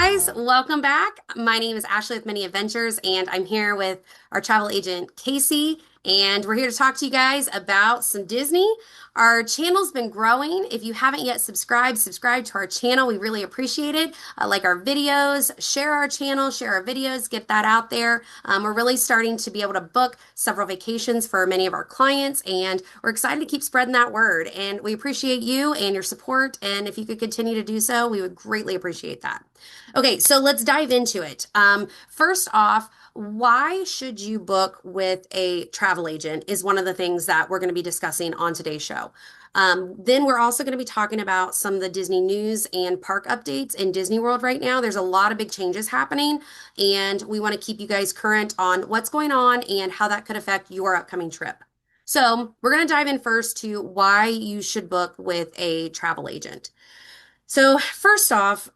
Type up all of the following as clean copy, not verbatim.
guys, welcome back. My name is Ashley with Many Adventures, and I'm here with our travel agent Casey, and we're here to talk to you guys about some Disney. Our channel's been growing. If you haven't yet subscribed, subscribe to our channel. We really appreciate it. Like our videos, share our channel, share our videos, get that out there. We're really starting to be able to book several vacations for many of our clients, and we're excited to keep spreading that word. And we appreciate you and your support. And if you could continue to do so, we would greatly appreciate that. Okay, so let's dive into it. First off, why should you book with a travel agent is one of the things that we're going to be discussing on today's show. Then we're also going to be talking about some of the Disney news and park updates in Disney World right now. There's a lot of big changes happening, and we want to keep you guys current on what's going on and how that could affect your upcoming trip. So, we're going to dive in first to why you should book with a travel agent. So, first off,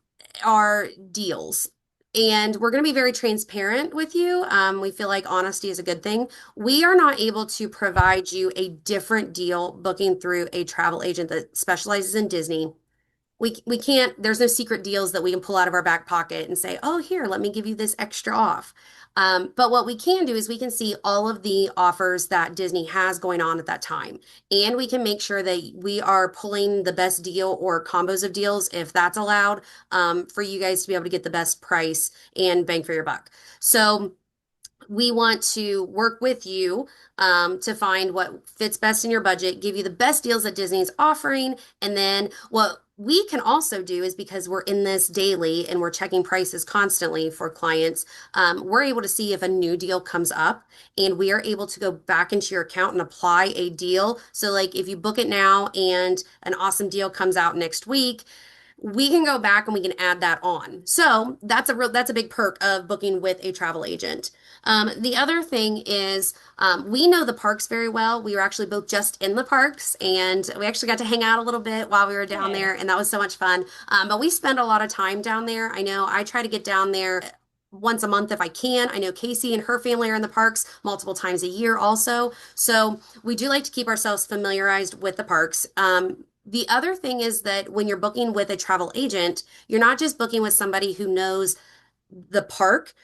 are deals. And we're going to be very transparent with you. We feel like honesty is a good thing. We are not able to provide you a different deal booking through a travel agent that specializes in Disney. We can't, there's no secret deals that we can pull out of our back pocket and say, oh, here, let me give you this extra off. But what we can do is we can see all of the offers that Disney has going on at that time. And we can make sure that we are pulling the best deal or combos of deals, if that's allowed, for you guys to be able to get the best price and bang for your buck. So we want to work with you to find what fits best in your budget, give you the best deals that Disney is offering. And then what we can also do is because we're in this daily and we're checking prices constantly for clients, we're able to see if a new deal comes up and we are able to go back into your account and apply a deal. So, like if you book it now and an awesome deal comes out next week, we can go back and we can add that on. So that's a big perk of booking with a travel agent. The other thing is we know the parks very well. We were actually both just in the parks and we actually got to hang out a little bit while we were down there, Nice. and that was so much fun. But we spend a lot of time down there. I know I try to get down there once a month if I can. I know Casey and her family are in the parks multiple times a year also. So we do like to keep ourselves familiarized with the parks. The other thing is that when you're booking with a travel agent, you're not just booking with somebody who knows the park.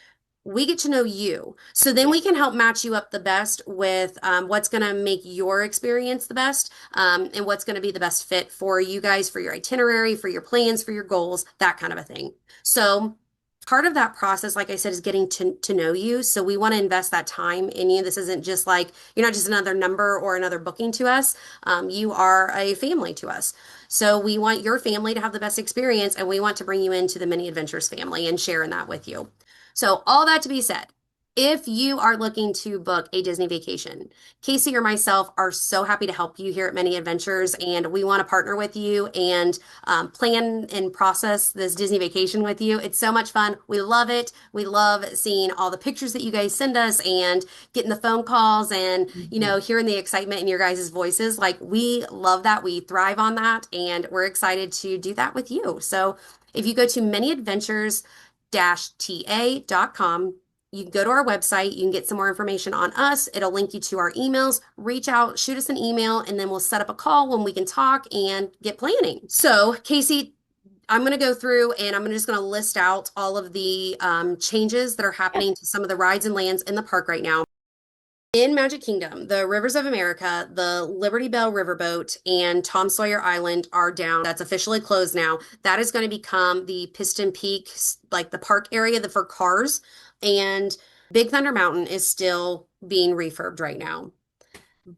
We get to know you. So then Yeah. we can help match you up the best with what's going to make your experience the best, and what's going to be the best fit for you guys, for your itinerary, for your plans, for your goals, that kind of a thing. So part of that process, like I said, is getting to know you. So we want to invest that time in you. This isn't just like you're not just another number or another booking to us. You are a family to us. So we want your family to have the best experience, and we want to bring you into the Many Adventures family and share in that with you. So, all that to be said, if you are looking to book a Disney vacation, Casey or myself are so happy to help you here at Many Adventures, and we want to partner with you and plan and process this Disney vacation with you. It's so much fun. We love it. We love seeing all the pictures that you guys send us and getting the phone calls and, Mhm. hearing the excitement in your guys' voices. Like, we love that. We thrive on that, and we're excited to do that with you. So, if you go to manyadventures-ta.com, you can go to our website, you can get some more information on us. It'll link you to our emails. Reach out, shoot us an email, and then we'll set up a call when we can talk and get planning. So, Casey, I'm going to go through and I'm just going to list out all of the changes that are Yeah. happening to some of the rides and lands in the park right now. In Magic Kingdom, the Rivers of America, the Liberty Bell Riverboat, and Tom Sawyer Island are down. That's officially closed now. That is going to become the Piston Peak, like the park area for cars. And Big Thunder Mountain is still being refurbed right now.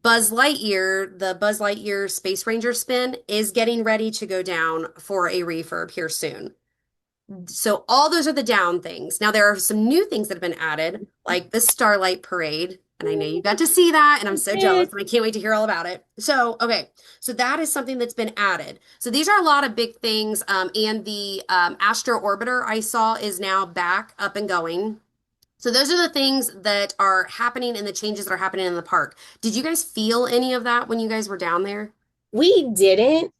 Buzz Lightyear, the Buzz Lightyear Space Ranger spin, is getting ready to go down for a refurb here soon. So all those are the down things. Now there are some new things that have been added, like the Starlight Parade. And I know you got to see that, and I'm so jealous, Did. and I can't wait to hear all about it. So, okay, so that is something that's been added. So these are a lot of big things. And the Astro Orbiter I saw is now back up and going. So those are the things that are happening and the changes that are happening in the park. Did you guys feel any of that when you guys were down there? We didn't.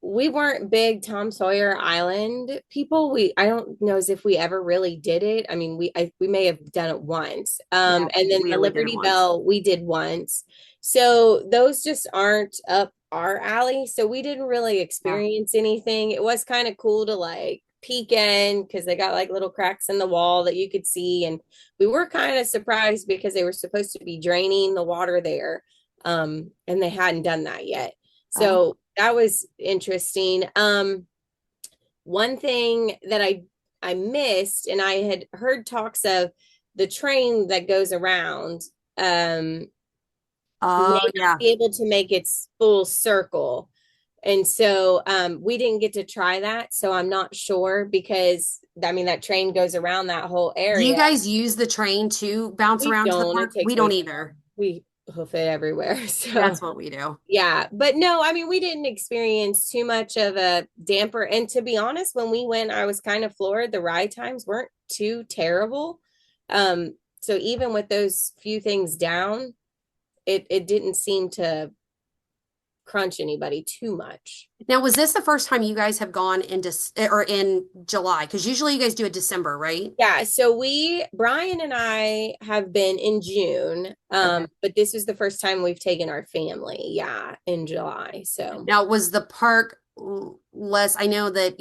We weren't big Tom Sawyer Island people. I don't know as if we ever really did it. I mean, we may have done it once. Yeah, And then we the only did it Liberty once. Bell we did once. So those just aren't up our alley. So we didn't really Yeah. experience anything. It was kind of cool to like peek in because they got like little cracks in the wall that you could see. And we were kind of surprised because they were supposed to be draining the water there. And they hadn't done that yet. Oh, So that was interesting. One thing that I missed, and I had heard talks of the train that goes around, may oh not yeah. be able to make its full circle. And so we didn't get to try that. So I'm not sure because I mean that train goes around that whole Do you area. guys use the train to bounce We around to the don't, it park? We takes way don't too either. long. We hoof it everywhere. So That's what we do. yeah, but no, I mean, we didn't experience too much of a damper. And to be honest, when we went, I was kind of floored. The ride times weren't too terrible. So even with those few things down, it didn't seem to crunch anybody too much. Now, was this the first time you guys have gone or in July? Because usually you guys do it December, right? Yeah, so Brian and I have been in June, Okay. but this was the first time we've taken our family, yeah, in July. So Now, was the park less? I know that,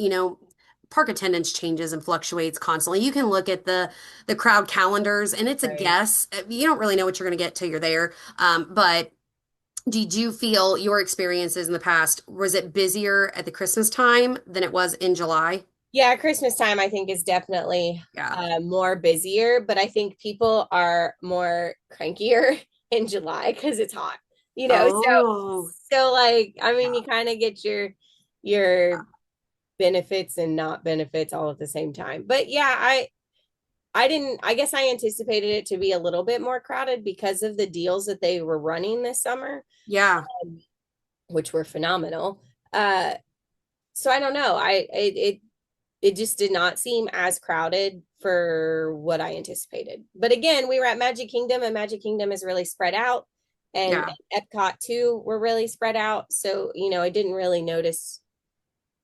park attendance changes and fluctuates constantly. You can look at the crowd calendars and it's a right. guess. You don't really know what you're going to get till you're there. But did you feel your experiences in the past, was it busier at the Christmas time than it was in July? Yeah, Christmas time I think is definitely Yeah. more busier, but I think people are more crankier in July because it's hot, you know. Oh, So like I mean, yeah. you kind of get your benefits and not benefits all at the same time. But yeah, I didn't I guess I anticipated it to be a little bit more crowded because of the deals that they were running this summer, Yeah. um, which were phenomenal. Uh, so I don't know. It just did not seem as crowded for what I anticipated. But again, we were at Magic Kingdom, and Magic Kingdom is really spread out, and Yeah. Epcot too were really spread out. So I didn't really notice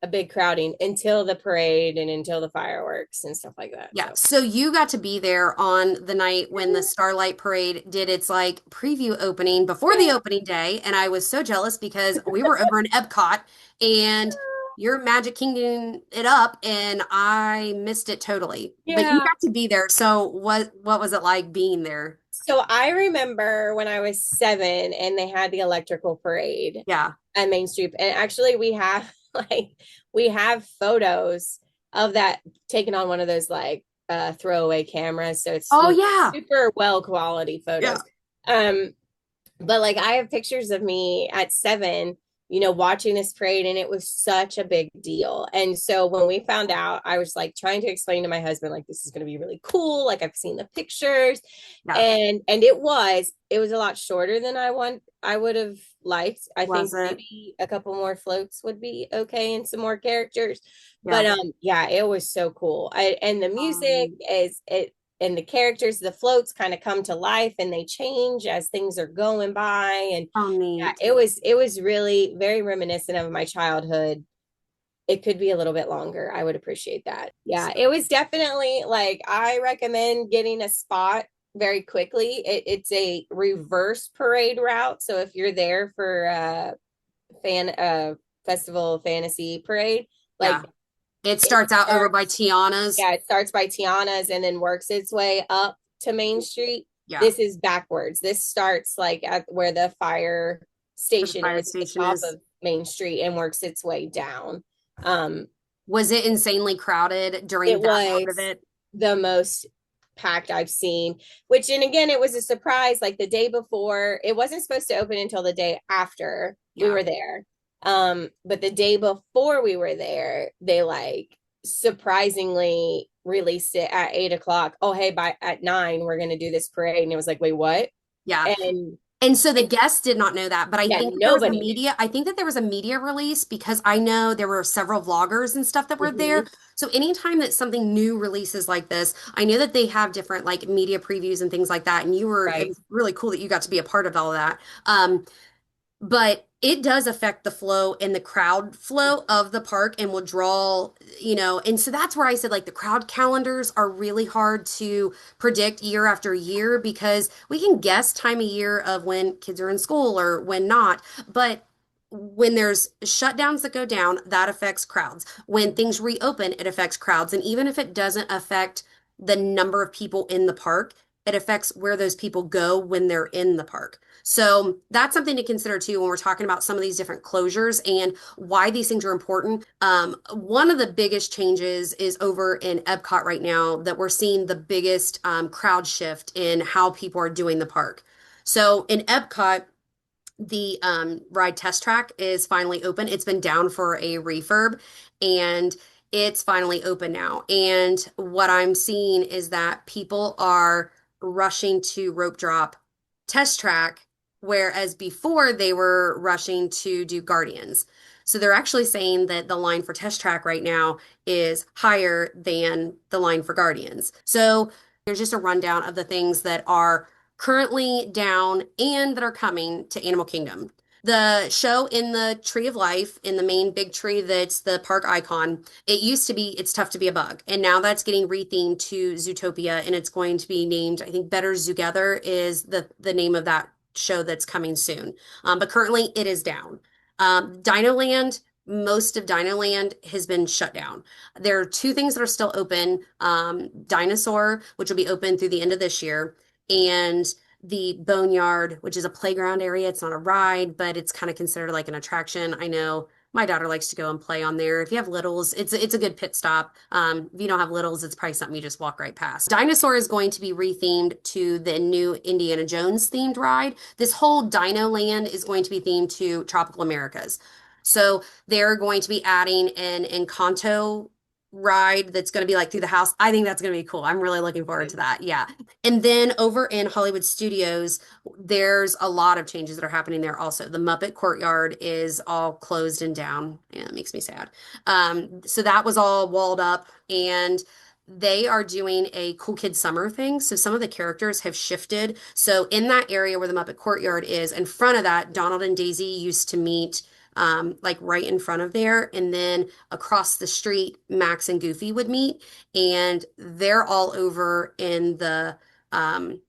a big crowding until the parade and until the fireworks and stuff like that. Yeah. So So you got to be there on the night when the Starlight Parade did its like preview opening before the yeah, opening day. And I was so jealous because we were over in Epcot and your Magic Kingdom it up and I missed it totally. But you yeah. got to be there. So what was it like being there? So I remember when I was 7 and they had the electrical parade Yeah. at Main Street. And actually we have like we have photos of that taken on one of those like throwaway cameras. So it's Oh yeah. super well quality Yeah. photos. Um but like I have pictures of me at 7, watching this parade, and it was such a big deal. And so when we found out, I was like trying to explain to my husband, like, this is going to be really cool. Like I've seen the pictures, Yeah. and it was a lot shorter than I would have liked. I think Was it? maybe a couple more floats would be okay and some more characters. But Yeah. yeah, it was so cool. And the music Um, is it and the characters, the floats kind of come to life and they change as things are going by. And oh yeah, neat. it was really very reminiscent of my childhood. It could be a little bit longer. I would appreciate that. Yeah, it was definitely like I recommend getting a spot very quickly. It's a reverse parade route. So if you're there for fan festival fantasy parade, like Yeah. It it starts out over by starts Tiana's. yeah, it starts by Tiana's and then works its way up to Main Street. Yeah. This is backwards. This starts like at where the fire Where the station fire is at the station top is. of Main Street and works its way down. Um, Was it insanely crowded during it that part of was it? the most packed I've seen, which, and again, it was a surprise. Like the day before, it wasn't supposed to open until the day after we Yeah. were there. But the day before we were there, they like surprisingly released it at 8 o'clock. Oh, hey, by at 9, we're gonna do this parade. And it was like, wait, what? Yeah. And And so the guests did not know that, but I yeah, think that there was a nobody knew. media, I think that there was a media release because I know there were several vloggers and stuff that were there. Mhm. So anytime that something new releases like this, I know that they have different like media previews and things like that. And it Right. was really cool that you got to be a part of all of that. But it does affect the flow and the crowd flow of the park and will draw, and so that's where I said like the crowd calendars are really hard to predict year after year because we can guess time of year of when kids are in school or when not, but when there's shutdowns that go down, that affects crowds. When things reopen, it affects crowds. And even if it doesn't affect the number of people in the park, it affects where those people go when they're in the park. So that's something to consider too when we're talking about some of these different closures and why these things are important. One of the biggest changes is over in Epcot right now that we're seeing the biggest crowd shift in how people are doing the park. So in Epcot, the ride Test Track is finally open. It's been down for a refurb and it's finally open now. And what I'm seeing is that people are rushing to rope drop Test Track, whereas before they were rushing to do Guardians. So they're actually saying that the line for Test Track right now is higher than the line for Guardians. So there's just a rundown of the things that are currently down and that are coming to Animal Kingdom. The show in the Tree of Life, in the main big tree that's the park icon, it used to be It's Tough to Be a Bug. And now that's getting rethemed to Zootopia and it's going to be named, I think Better Zootogethers is the name of that show that's coming soon. But currently it is down. Dinoland, most of Dinoland has been shut down. There are two things that are still open. Dinosaur, which will be open through the end of this year, and the Boneyard, which is a playground area. It's not a ride, but it's kind of considered like an attraction. I know my daughter likes to go and play on there. If you have littles, it's a good pit stop. If you don't have littles, it's probably something you just walk right past. Dinosaur is going to be rethemed to the new Indiana Jones themed ride. This whole Dino Land is going to be themed to Tropical Americas. So they're going to be adding an Encanto ride that's going to be like through the house. I think that's going to be cool. I'm really looking forward to that. Yeah. And then over in Hollywood Studios, there's a lot of changes that are happening there also. The Muppet Courtyard is all closed and down. Yeah, it makes me sad. So that was all walled up and they are doing a Cool Kid Summer thing. So some of the characters have shifted. So in that area where the Muppet Courtyard is, in front of that, Donald and Daisy used to meet like right in front of there. And then across the street, Max and Goofy would meet. And they're all over in front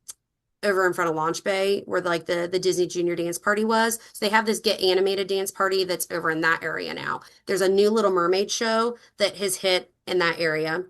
of Launch Bay where like the Disney Junior Dance Party was. So they have this Get Animated dance party that's over in that area now. There's a new Little Mermaid show that has hit in that area.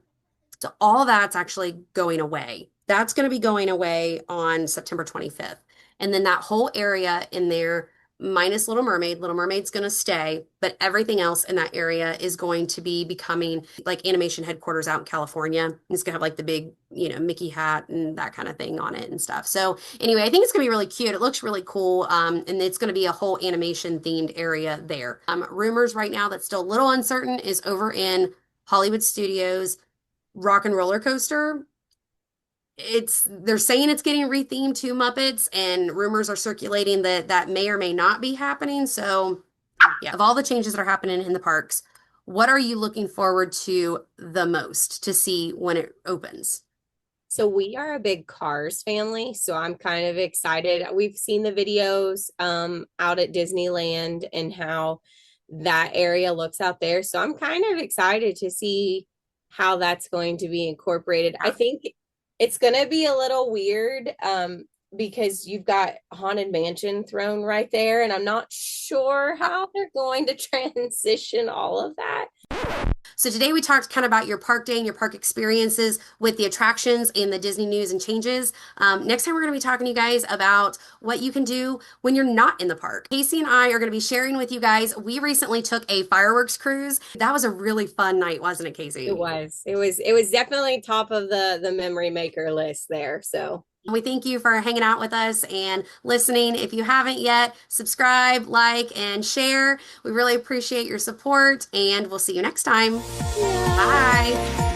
So all that's actually going away. That's going to be going away on September 25th. And then that whole area in there, minus Little Mermaid, Little Mermaid's going to stay, but everything else in that area is going to be becoming like animation headquarters out in California. It's going to have like the big, Mickey hat and that kind of thing on it and stuff. So anyway, I think it's going to be really cute. It looks really cool. And it's going to be a whole animation themed area there. Rumors right now that's still a little uncertain is over in Hollywood Studios. Rock and Roller Coaster. They're saying it's getting rethemed to Muppets, and rumors are circulating that that may or may not be happening. So, yeah, of all the changes that are happening in the parks, what are you looking forward to the most to see when it opens? So we are a big Cars family, so I'm kind of excited. We've seen the videos out at Disneyland and how that area looks out there. So I'm kind of excited to see how that's going to be incorporated. I think it's going to be a little weird because you've got Haunted Mansion thrown right there, and I'm not sure how they're going to transition all of that. So today we talked kind of about your park day and your park experiences with the attractions and the Disney news and changes. Next time we're going to be talking to you guys about what you can do when you're not in the park. Casey and I are going to be sharing with you guys. We recently took a fireworks cruise. That was a really fun night, wasn't it, Casey? It was. It was definitely top of the memory maker list there. So we thank you for hanging out with us and listening. If you haven't yet, subscribe, like, and share. We really appreciate your support, and we'll see you next time. yeah. Bye.